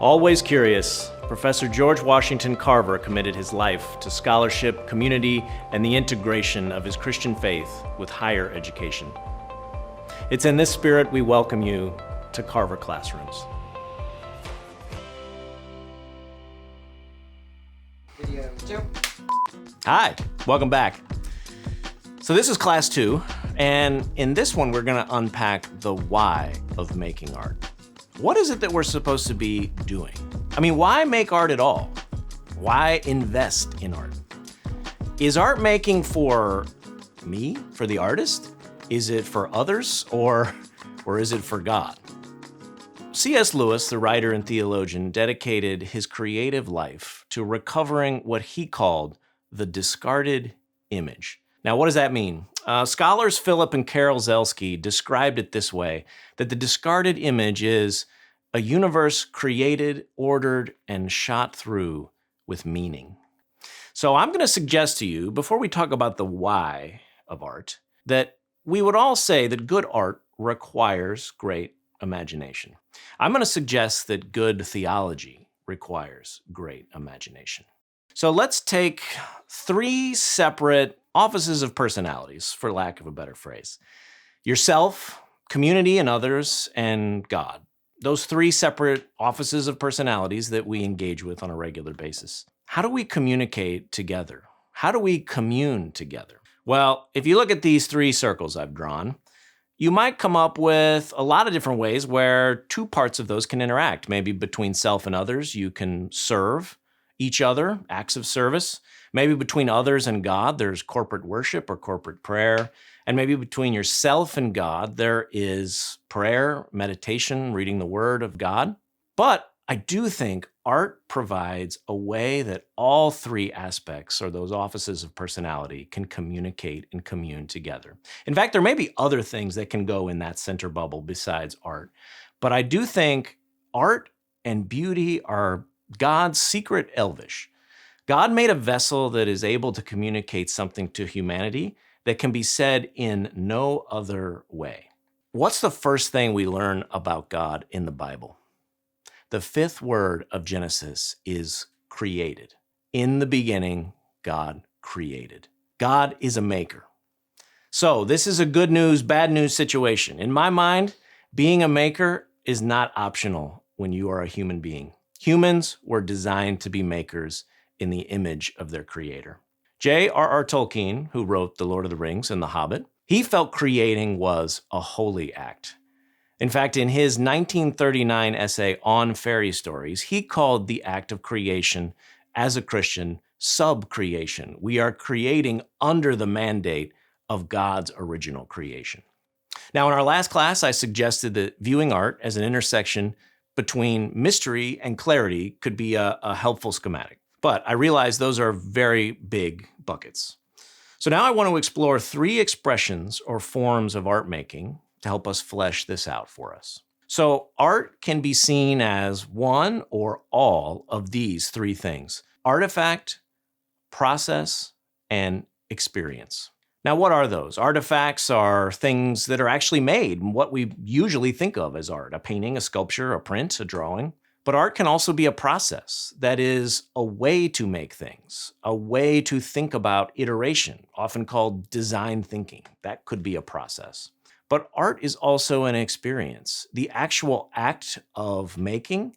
Always curious, Professor George Washington Carver committed his life to scholarship, community, and the integration of his Christian faith with higher education. It's in this spirit we welcome you to Carver Classrooms. Video 2. Hi, welcome back. So this is class 2, and in this one we're going to unpack the why of making art. What is it that we're supposed to be doing? I mean, why make art at all? Why invest in art? Is art making for me, for the artist? Is it for others, or is it for God? C.S. Lewis, the writer and theologian, dedicated his creative life to recovering what he called the discarded image. Now, what does that mean? Scholars Philip and Carol Zelsky described it this way, that the discarded image is a universe created, ordered, and shot through with meaning. So I'm going to suggest to you, before we talk about the why of art, that we would all say that good art requires great imagination. I'm going to suggest that good theology requires great imagination. So let's take 3 separate offices of personalities, for lack of a better phrase. Yourself, community and others, and God. Those 3 separate offices of personalities that we engage with on a regular basis. How do we communicate together? How do we commune together? Well, if you look at these 3 circles I've drawn, you might come up with a lot of different ways where 2 parts of those can interact. Maybe between self and others, you can serve each other, acts of service. Maybe between others and God, there's corporate worship or corporate prayer. And maybe between yourself and God, there is prayer, meditation, reading the Word of God. But I do think art provides a way that all 3 aspects, or those offices of personality, can communicate and commune together. In fact, there may be other things that can go in that center bubble besides art. But I do think art and beauty are God's secret elvish. God made a vessel that is able to communicate something to humanity that can be said in no other way. What's the first thing we learn about God in the Bible? The 5th word of Genesis is created. In the beginning, God created. God is a maker. So this is a good news, bad news situation. In my mind, being a maker is not optional when you are a human being. Humans were designed to be makers in the image of their creator. J.R.R. Tolkien, who wrote The Lord of the Rings and The Hobbit, he felt creating was a holy act. In fact, in his 1939 essay on fairy stories, he called the act of creation, as a Christian, sub-creation. We are creating under the mandate of God's original creation. Now, in our last class, I suggested that viewing art as an intersection between mystery and clarity could be a helpful schematic. But I realize those are very big buckets. So now I want to explore 3 expressions or forms of art making to help us flesh this out for us. So art can be seen as one or all of these 3 things: artifact, process, and experience. Now, what are those? Artifacts are things that are actually made, what we usually think of as art: a painting, a sculpture, a print, a drawing. But art can also be a process, that is, a way to make things, a way to think about iteration, often called design thinking. That could be a process. But art is also an experience. The actual act of making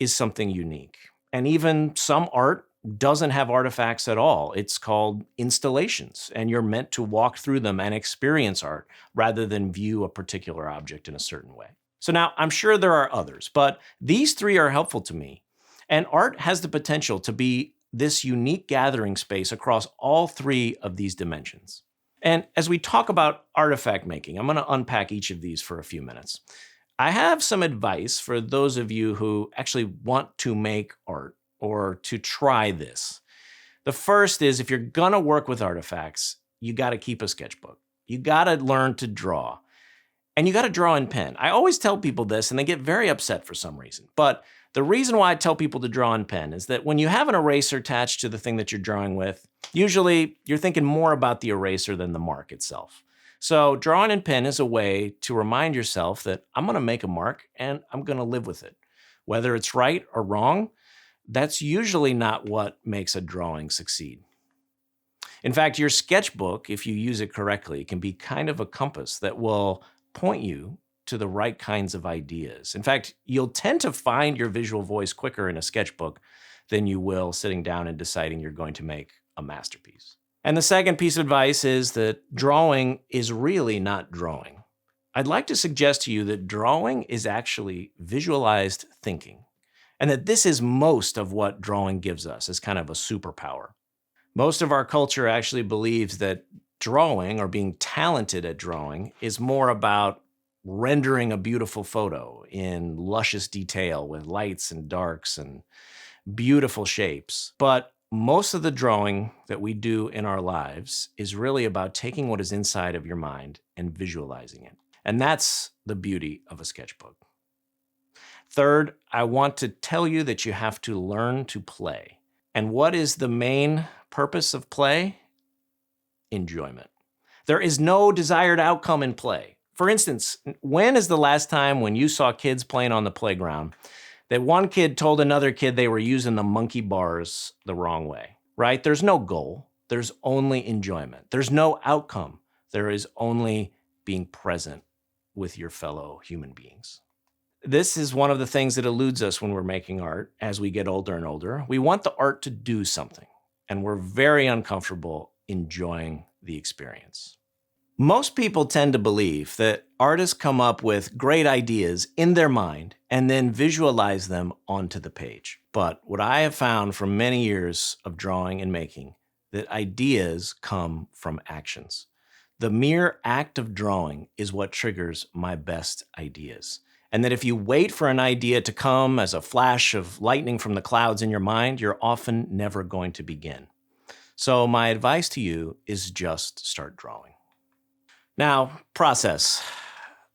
is something unique. And even some art doesn't have artifacts at all. It's called installations, and you're meant to walk through them and experience art rather than view a particular object in a certain way. So now, I'm sure there are others, but these 3 are helpful to me. And art has the potential to be this unique gathering space across all 3 of these dimensions. And as we talk about artifact making, I'm going to unpack each of these for a few minutes. I have some advice for those of you who actually want to make art or to try this. The first is, if you're going to work with artifacts, you got to keep a sketchbook. You got to learn to draw. And you got to draw in pen. I always tell people this, and they get very upset for some reason. But the reason why I tell people to draw in pen is that when you have an eraser attached to the thing that you're drawing with, usually you're thinking more about the eraser than the mark itself. So drawing in pen is a way to remind yourself that I'm going to make a mark and I'm going to live with it. Whether it's right or wrong, that's usually not what makes a drawing succeed. In fact, your sketchbook, if you use it correctly, can be kind of a compass that will point you to the right kinds of ideas. In fact, you'll tend to find your visual voice quicker in a sketchbook than you will sitting down and deciding you're going to make a masterpiece. And the second piece of advice is that drawing is really not drawing. I'd like to suggest to you that drawing is actually visualized thinking, and that this is most of what drawing gives us as kind of a superpower. Most of our culture actually believes that drawing, or being talented at drawing, is more about rendering a beautiful photo in luscious detail with lights and darks and beautiful shapes. But most of the drawing that we do in our lives is really about taking what is inside of your mind and visualizing it. And that's the beauty of a sketchbook. Third, I want to tell you that you have to learn to play. And what is the main purpose of play? Enjoyment. There is no desired outcome in play. For instance, when is the last time when you saw kids playing on the playground that one kid told another kid they were using the monkey bars the wrong way, right? There's no goal. There's only enjoyment. There's no outcome. There is only being present with your fellow human beings. This is one of the things that eludes us when we're making art as we get older and older. We want the art to do something, and we're very uncomfortable enjoying the experience. Most people tend to believe that artists come up with great ideas in their mind and then visualize them onto the page. But what I have found from many years of drawing and making, that ideas come from actions. The mere act of drawing is what triggers my best ideas. And that if you wait for an idea to come as a flash of lightning from the clouds in your mind, you're often never going to begin. So my advice to you is just start drawing. Now, process.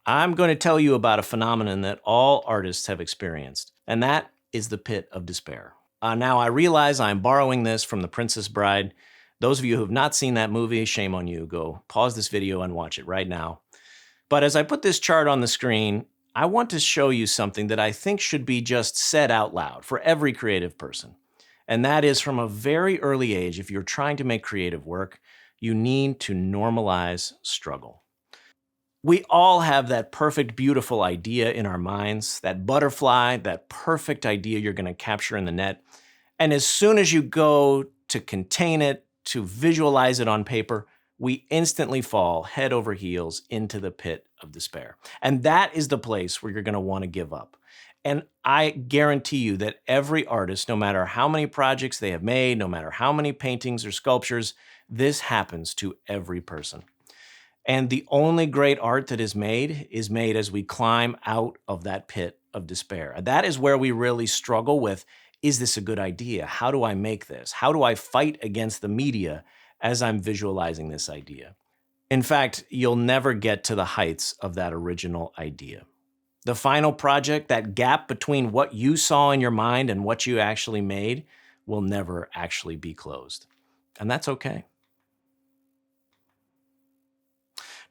I'm going to tell you about a phenomenon that all artists have experienced, and that is the pit of despair. Now, I realize I'm borrowing this from The Princess Bride. Those of you who have not seen that movie, shame on you. Go pause this video and watch it right now. But as I put this chart on the screen, I want to show you something that I think should be just said out loud for every creative person. And that is, from a very early age, if you're trying to make creative work, you need to normalize struggle. We all have that perfect, beautiful idea in our minds, that butterfly, that perfect idea you're going to capture in the net. And as soon as you go to contain it, to visualize it on paper, we instantly fall head over heels into the pit of despair. And that is the place where you're going to want to give up. And I guarantee you that every artist, no matter how many projects they have made, no matter how many paintings or sculptures, this happens to every person. And the only great art that is made as we climb out of that pit of despair. That is where we really struggle with, is this a good idea? How do I make this? How do I fight against the media as I'm visualizing this idea? In fact, you'll never get to the heights of that original idea. The final project, that gap between what you saw in your mind and what you actually made, will never actually be closed. And that's okay.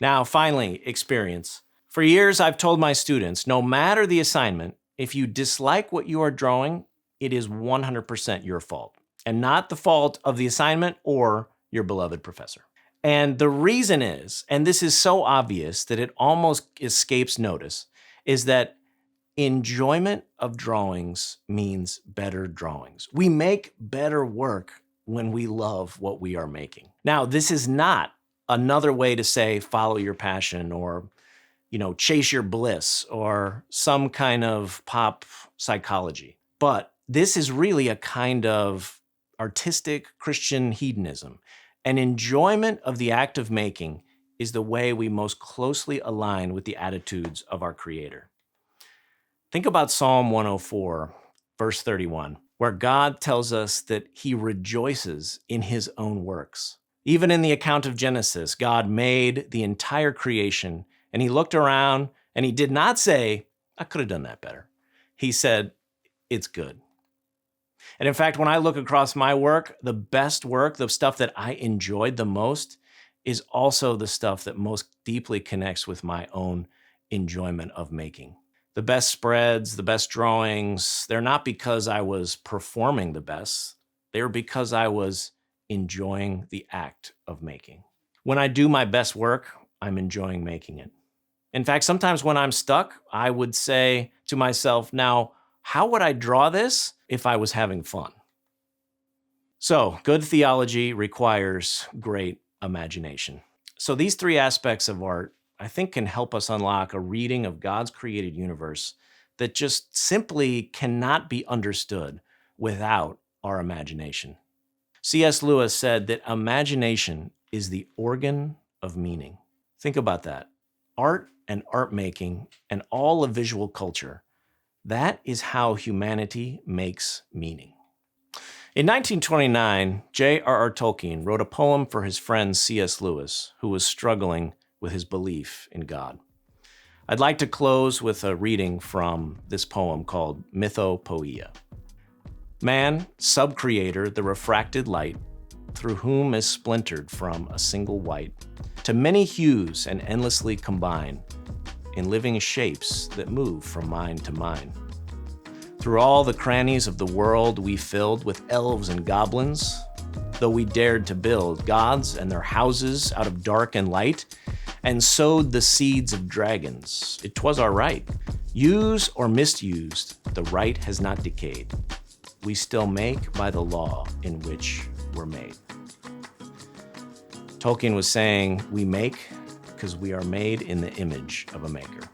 Now, finally, experience. For years, I've told my students, no matter the assignment, if you dislike what you are drawing, it is 100% your fault, and not the fault of the assignment or your beloved professor. And the reason is, and this is so obvious that it almost escapes notice, is that enjoyment of drawings means better drawings. We make better work when we love what we are making. Now, this is not another way to say follow your passion or, chase your bliss or some kind of pop psychology. But this is really a kind of artistic Christian hedonism. An enjoyment of the act of making is the way we most closely align with the attitudes of our Creator. Think about Psalm 104, verse 31, where God tells us that He rejoices in His own works. Even in the account of Genesis, God made the entire creation, and He looked around, and He did not say, I could have done that better. He said, it's good. And in fact, when I look across my work, the best work, the stuff that I enjoyed the most, is also the stuff that most deeply connects with my own enjoyment of making. The best spreads, the best drawings, they're not because I was performing the best. They were because I was enjoying the act of making. When I do my best work, I'm enjoying making it. In fact, sometimes when I'm stuck, I would say to myself, now, how would I draw this if I was having fun? So, good theology requires great imagination. So these three aspects of art, I think, can help us unlock a reading of God's created universe that just simply cannot be understood without our imagination. C.S. Lewis said that imagination is the organ of meaning. Think about that. Art and art making and all of visual culture, that is how humanity makes meaning. In 1929, J.R.R. Tolkien wrote a poem for his friend C.S. Lewis, who was struggling with his belief in God. I'd like to close with a reading from this poem called Mythopoeia. Man, sub-creator, the refracted light, through whom is splintered from a single white, to many hues and endlessly combine, in living shapes that move from mind to mind. Through all the crannies of the world we filled with elves and goblins, though we dared to build gods and their houses out of dark and light, and sowed the seeds of dragons, it 'twas our right. Used or misused, the right has not decayed. We still make by the law in which we're made. Tolkien was saying we make because we are made in the image of a maker.